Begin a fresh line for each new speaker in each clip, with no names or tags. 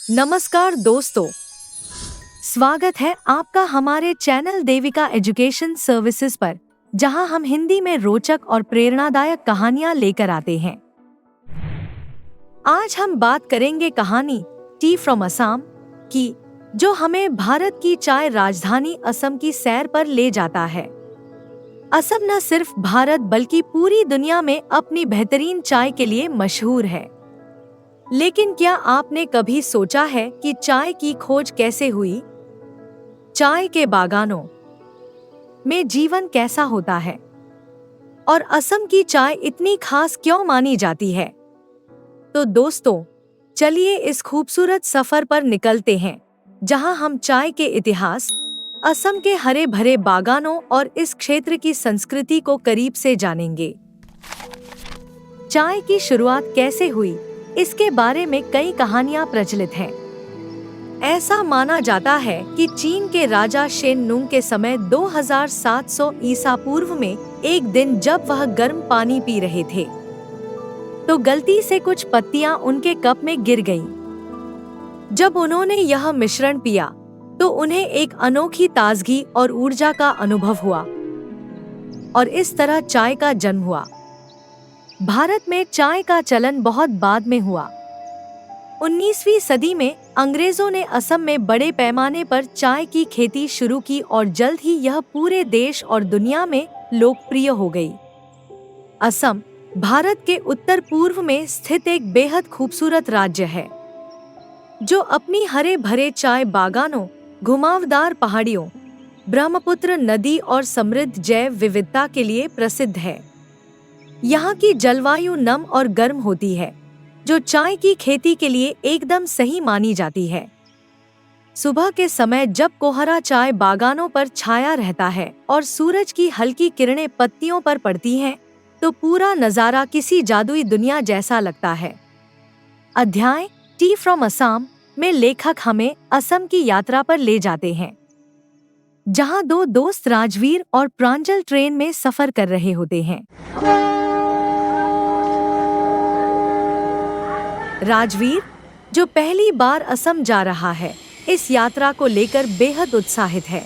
नमस्कार दोस्तों, स्वागत है आपका हमारे चैनल देविका एजुकेशन सर्विसेज पर, जहां हम हिंदी में रोचक और प्रेरणादायक कहानियां लेकर आते हैं। आज हम बात करेंगे कहानी टी फ्रॉम असम की, जो हमें भारत की चाय राजधानी असम की सैर पर ले जाता है। असम न सिर्फ भारत बल्कि पूरी दुनिया में अपनी बेहतरीन चाय के लिए मशहूर है। लेकिन क्या आपने कभी सोचा है कि चाय की खोज कैसे हुई? चाय के बागानों में जीवन कैसा होता है? और असम की चाय इतनी खास क्यों मानी जाती है? तो दोस्तों, चलिए इस खूबसूरत सफर पर निकलते हैं, जहां हम चाय के इतिहास, असम के हरे भरे बागानों और इस क्षेत्र की संस्कृति को करीब से जानेंगे। चाय की शुरुआत कैसे हुई, इसके बारे में कई कहानियां प्रचलित हैं। ऐसा माना जाता है कि चीन के राजा शेन नुंग के समय 2700 ईसा पूर्व में एक दिन जब वह गर्म पानी पी रहे थे, तो गलती से कुछ पत्तियां उनके कप में गिर गईं। जब उन्होंने यह मिश्रण पिया, तो उन्हें एक अनोखी ताजगी और ऊर्जा का अनुभव हुआ, और इस तरह चाय का जन्म हुआ। भारत में चाय का चलन बहुत बाद में हुआ। 19वीं सदी में अंग्रेजों ने असम में बड़े पैमाने पर चाय की खेती शुरू की और जल्द ही यह पूरे देश और दुनिया में लोकप्रिय हो गई। असम भारत के उत्तर पूर्व में स्थित एक बेहद खूबसूरत राज्य है, जो अपनी हरे भरे चाय बागानों, घुमावदार पहाड़ियों, ब्रह्मपुत्र नदी और समृद्ध जैव विविधता के लिए प्रसिद्ध है। यहाँ की जलवायु नम और गर्म होती है, जो चाय की खेती के लिए एकदम सही मानी जाती है। सुबह के समय जब कोहरा चाय बागानों पर छाया रहता है और सूरज की हल्की किरणें पत्तियों पर पड़ती हैं, तो पूरा नज़ारा किसी जादुई दुनिया जैसा लगता है। अध्याय टी फ्रॉम असम में लेखक हमें असम की यात्रा पर ले जाते हैं, जहाँ दो दोस्त राजवीर और प्रांजल ट्रेन में सफर कर रहे होते हैं। राजवीर, जो पहली बार असम जा रहा है, इस यात्रा को लेकर बेहद उत्साहित है।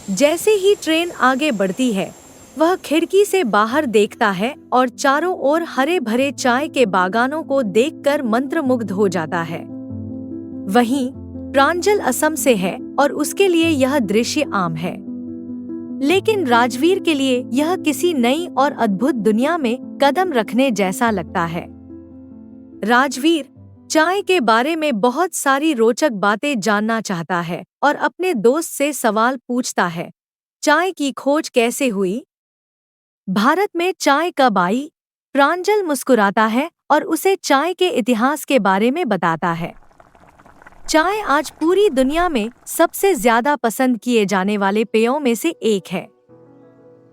जैसे ही ट्रेन आगे बढ़ती है, वह खिड़की से बाहर देखता है और चारों ओर हरे भरे चाय के बागानों को देखकर मंत्रमुग्ध हो जाता है। वहीं प्रांजल असम से है और उसके लिए यह दृश्य आम है, लेकिन राजवीर के लिए यह किसी नई और अद्भुत दुनिया में कदम रखने जैसा लगता है। राजवीर चाय के बारे में बहुत सारी रोचक बातें जानना चाहता है और अपने दोस्त से सवाल पूछता है, चाय की खोज कैसे हुई? भारत में चाय कब आई? प्रांजल मुस्कुराता है और उसे चाय के इतिहास के बारे में बताता है। चाय आज पूरी दुनिया में सबसे ज्यादा पसंद किए जाने वाले पेयों में से एक है।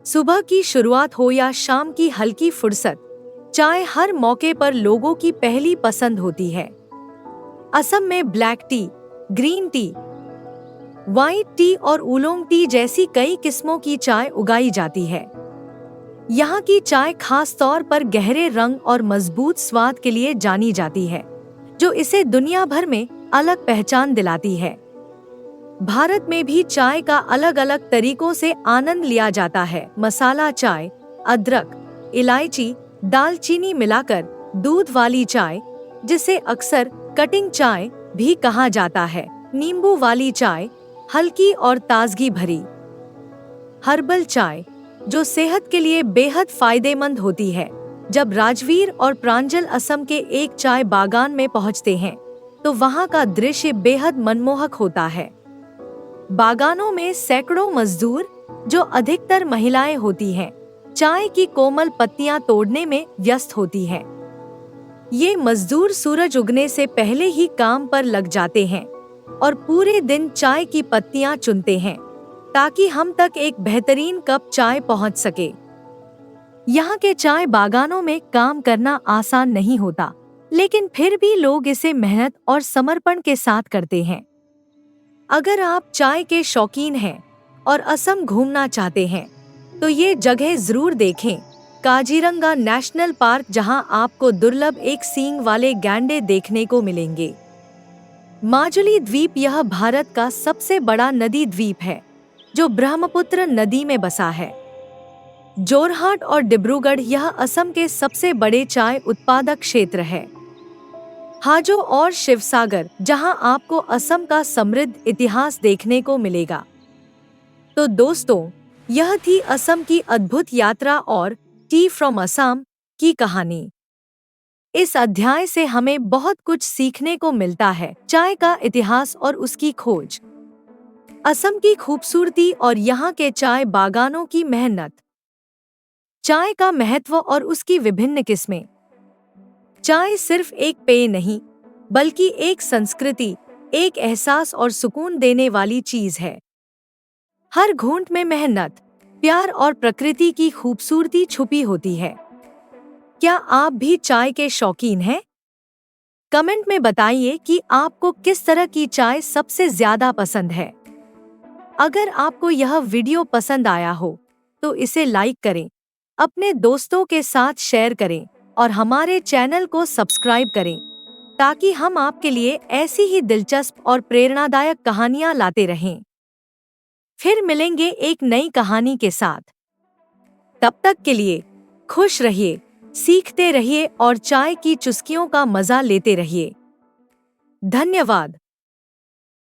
सुबह की शुरुआत हो या शाम की हल्की फुर्सत, चाय हर मौके पर लोगों की पहली पसंद होती है। असम में black T, green tea, white T और उलोंग टी जैसी कई किस्मों की चाय उगाई जाती है। यहाँ की चाय खास तौर पर गहरे रंग और मजबूत स्वाद के लिए जानी जाती है, जो इसे दुनिया भर में अलग पहचान दिलाती है। भारत में भी चाय का अलग अलग तरीकों से आनंद लिया जाता है। मसाला चाय, अदरक, इलायची, दालचीनी मिलाकर दूध वाली चाय, जिसे अक्सर कटिंग चाय भी कहा जाता है, नींबू वाली चाय, हल्की और ताजगी भरी हर्बल चाय, जो सेहत के लिए बेहद फायदेमंद होती है। जब राजवीर और प्रांजल असम के एक चाय बागान में पहुंचते हैं, तो वहां का दृश्य बेहद मनमोहक होता है। बागानों में सैकड़ों मजदूर, जो अधिकतर महिलाएं होती हैं, चाय की कोमल पत्तियां तोड़ने में व्यस्त होती हैं। ये मजदूर सूरज उगने से पहले ही काम पर लग जाते हैं और पूरे दिन चाय की पत्तियां चुनते हैं, ताकि हम तक एक बेहतरीन कप चाय पहुंच सके। यहाँ के चाय बागानों में काम करना आसान नहीं होता, लेकिन फिर भी लोग इसे मेहनत और समर्पण के साथ करते हैं। अगर आप चाय के शौकीन हैं और असम घूमना चाहते हैं, तो ये जगह जरूर देखें। काजीरंगा नेशनल पार्क, जहां आपको दुर्लभ एक सींग वाले गैंडे देखने को मिलेंगे। माजुली द्वीप यह भारत का सबसे बड़ा नदी द्वीप है जो ब्रह्मपुत्र नदी में बसा है। जोरहाट और डिब्रूगढ़ यह असम के सबसे बड़े चाय उत्पादक क्षेत्र है। हाजो और शिवसागर जहां आपको असम का समृद्ध इतिहास देखने को मिलेगा। तो दोस्तों, यह थी असम की अद्भुत यात्रा और टी फ्रॉम असम की कहानी। इस अध्याय से हमें बहुत कुछ सीखने को मिलता है, चाय का इतिहास और उसकी खोज, असम की खूबसूरती और यहाँ के चाय बागानों की मेहनत, चाय का महत्व और उसकी विभिन्न किस्में। चाय सिर्फ एक पेय नहीं, बल्कि एक संस्कृति, एक एहसास और सुकून देने वाली चीज है। हर घूंट में मेहनत, प्यार और प्रकृति की खूबसूरती छुपी होती है। क्या आप भी चाय के शौकीन हैं? कमेंट में बताइए कि आपको किस तरह की चाय सबसे ज्यादा पसंद है। अगर आपको यह वीडियो पसंद आया हो तो इसे लाइक करें, अपने दोस्तों के साथ शेयर करें और हमारे चैनल को सब्सक्राइब करें ताकि हम आपके लिए ऐसी ही दिलचस्प और प्रेरणादायक कहानियां लाते रहें। फिर मिलेंगे एक नई कहानी के साथ। तब तक के लिए खुश रहिए, सीखते रहिए और चाय की चुस्कियों का मजा लेते रहिए। धन्यवाद।